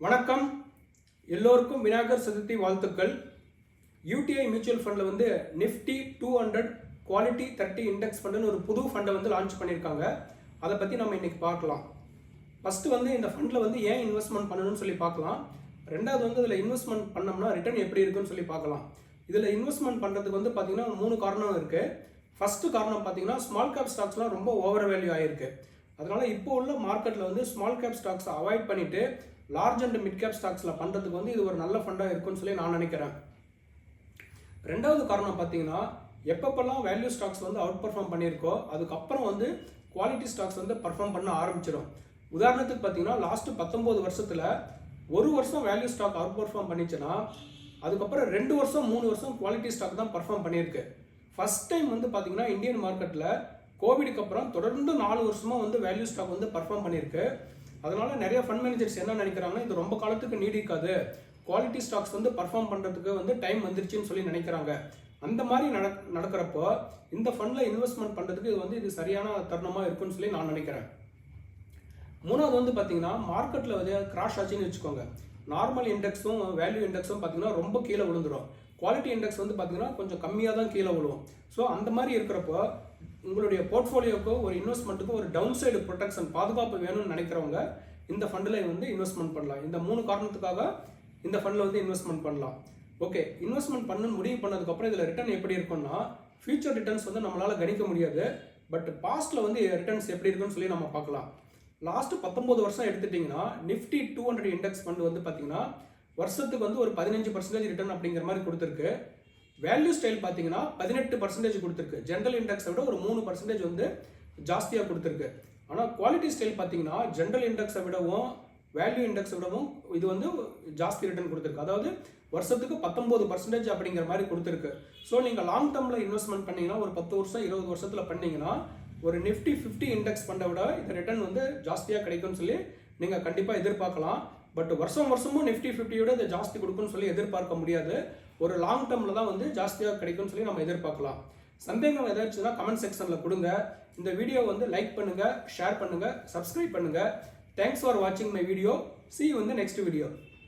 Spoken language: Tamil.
வணக்கம் எல்லோருக்கும் விநாயகர் சதுர்த்தி வாழ்த்துக்கள். யூடிஐ மியூச்சுவல் ஃபண்டில் வந்து நிஃப்டி 200 குவாலிட்டி 30 இண்டெக்ஸ் ஃபண்டுன்னு ஒரு புது ஃபண்டை வந்து லான்ச் பண்ணியிருக்காங்க. அதை பற்றி நம்ம இன்னைக்கு பார்க்கலாம். ஃபஸ்ட்டு வந்து இந்த ஃபண்டில் வந்து ஏன் இன்வெஸ்ட்மெண்ட் பண்ணணும்னு சொல்லி பார்க்கலாம். ரெண்டாவது வந்து இதில் இன்வெஸ்ட்மெண்ட் பண்ணோம்னா ரிட்டர்ன் எப்படி இருக்குன்னு சொல்லி பார்க்கலாம். இதில் இன்வெஸ்ட்மெண்ட் பண்ணுறதுக்கு வந்து பார்த்தீங்கன்னா 3 காரணம் இருக்குது. ஃபஸ்ட்டு காரணம் பார்த்தீங்கன்னா ஸ்மால் கேப் ஸ்டாக்ஸ்லாம் ரொம்ப ஓவர் வேல்யூ ஆகிருக்கு. அதனால் இப்போ உள்ள மார்க்கெட்டில் வந்து ஸ்மால் கேப் ஸ்டாக்ஸை அவாய்ட் பண்ணிவிட்டு லார்ஜ் அண்ட் மிட் கேப் ஸ்டாக்ஸில் பண்ணுறதுக்கு வந்து இது ஒரு நல்ல ஃபண்டாக இருக்குன்னு சொல்லி நான் நினைக்கிறேன். ரெண்டாவது காரணம் பார்த்தீங்கன்னா எப்பப்பெல்லாம் வேல்யூ ஸ்டாக்ஸ் வந்து அவுட் பர்ஃபார்ம் பண்ணியிருக்கோ அதுக்கப்புறம் வந்து குவாலிட்டி ஸ்டாக்ஸ் வந்து பர்ஃபார்ம் பண்ண ஆரம்பிச்சிடும். உதாரணத்துக்கு பார்த்தீங்கன்னா லாஸ்ட்டு 19 வருஷத்தில் ஒரு வருஷம் வேல்யூ ஸ்டாக் அவுட் பர்ஃபார்ம் பண்ணிச்சுன்னா அதுக்கப்புறம் 2 வருஷம் 3 வருஷம் குவாலிட்டி ஸ்டாக் தான் பர்ஃபார்ம் பண்ணியிருக்கு. ஃபர்ஸ்ட் டைம் வந்து பார்த்தீங்கன்னா இந்தியன் மார்க்கெட்டில் கோவிடுக்கு அப்புறம் தொடர்ந்து 4 வருஷமாக வந்து வேல்யூ ஸ்டாக் வந்து பர்ஃபார்ம் பண்ணியிருக்கு. அதனால நிறைய ஃபண்ட் மேனேஜர்ஸ் என்ன நினைக்கிறாங்கன்னா இது ரொம்ப காலத்துக்கு நீடிக்காது, குவாலிட்டி ஸ்டாக்ஸ் வந்து பர்ஃபார்ம் பண்ணுறதுக்கு வந்து டைம் வந்துருச்சுன்னு சொல்லி நினைக்கிறாங்க. அந்த மாதிரி நடக்கிறப்போ இந்த ஃபண்டில் இன்வெஸ்ட்மெண்ட் பண்ணுறதுக்கு இது சரியான தருணமாக இருக்குன்னு சொல்லி நான் நினைக்கிறேன். மூணாவது வந்து பார்த்தீங்கன்னா மார்க்கெட்டில் வந்து கிராஷ் ஆச்சுன்னு வச்சுக்கோங்க. நார்மல் இண்டெக்ஸும் வேல்யூ இண்டெக்ஸும் பார்த்தீங்கன்னா ரொம்ப கீழே விழுந்துடும். குவாலிட்டி இண்டெக்ஸ் வந்து பார்த்தீங்கன்னா கொஞ்சம் கம்மியாக தான் கீழே விழுவும். ஸோ அந்த மாதிரி இருக்கிறப்போ உங்களுடைய போர்ட்ஃபோலியோக்கோ ஒரு இன்வெஸ்ட்மெண்ட்டுக்கோ ஒரு டவுன் சைடு ப்ரொடெக்ஷன் பாதுகாப்பு வேணும்னு நினைக்கிறவங்க இந்த ஃபண்டில் வந்து இன்வெஸ்ட்மெண்ட் பண்ணலாம். இந்த 3 காரணத்துக்காக இந்த ஃபண்டில் வந்து இன்வெஸ்ட்மெண்ட் பண்ணலாம். ஓகே, இன்வெஸ்ட்மெண்ட் பண்ணணும்னு முடிவு பண்ணதுக்கப்புறம் இதில் ரிட்டர்ன் எப்படி இருக்குன்னா ஃபியூச்சர் ரிட்டர்ன்ஸ் வந்து நம்மளால் கணிக்க முடியாது. பட் பாஸ்ட்டில் வந்து ரிட்டர்ன்ஸ் எப்படி இருக்குன்னு சொல்லி நம்ம பார்க்கலாம். லாஸ்ட்டு 19 வருஷம் எடுத்துட்டிங்கன்னா நிஃப்டி 200 இண்டெக்ஸ் ஃபண்டு வந்து பார்த்தீங்கன்னா வருஷத்துக்கு வந்து ஒரு 15% ரிட்டர்ன் அப்படிங்கிற மாதிரி கொடுத்துருக்கு. வேல்யூ ஸ்டைல் பார்த்தீங்கன்னா 18% கொடுத்துருக்கு. ஜென்ரல் இண்டெக்ஸை விட ஒரு 3% வந்து ஜாஸ்தியாக கொடுத்துருக்கு. ஆனால் குவாலிட்டி ஸ்டைல் பார்த்தீங்கன்னா ஜென்ரல் இண்டெக்ஸை விடவும் வேல்யூ இண்டெக்ஸை விடவும் இது வந்து ஜாஸ்தி ரிட்டர்ன் கொடுத்துருக்கு. அதாவது வருஷத்துக்கு 19% அப்படிங்கிற மாதிரி கொடுத்துருக்கு. ஸோ நீங்கள் லாங் டேர்மில் இன்வெஸ்ட்மெண்ட் பண்ணீங்கன்னா ஒரு 10 வருஷம் 20 வருஷத்தில் பண்ணீங்கன்னா ஒரு நிஃப்டி 50 இண்டெக்ஸ் ஃபண்டை விட இந்த ரிட்டர்ன் வந்து ஜாஸ்தியாக கிடைக்கும்னு சொல்லி நீங்கள் கண்டிப்பாக எதிர்பார்க்கலாம். பட் வருஷமும் நிஃப்டி 50யோட இதை ஜாஸ்தி கொடுக்குன்னு சொல்லி எதிர்பார்க்க முடியாது. ஒரு லாங் டேர்மில் தான் வந்து ஜாஸ்தியாக கிடைக்கும்னு சொல்லி நம்ம எதிர்பார்க்கலாம். சந்தேகம் ஏதாச்சுன்னா கமெண்ட் செக்ஷனில் கொடுங்க. இந்த வீடியோ வந்து லைக் பண்ணுங்கள், ஷேர் பண்ணுங்கள், சப்ஸ்கிரைப் பண்ணுங்கள். தேங்க்ஸ் ஃபார் வாட்சிங் my video. See you in the next video.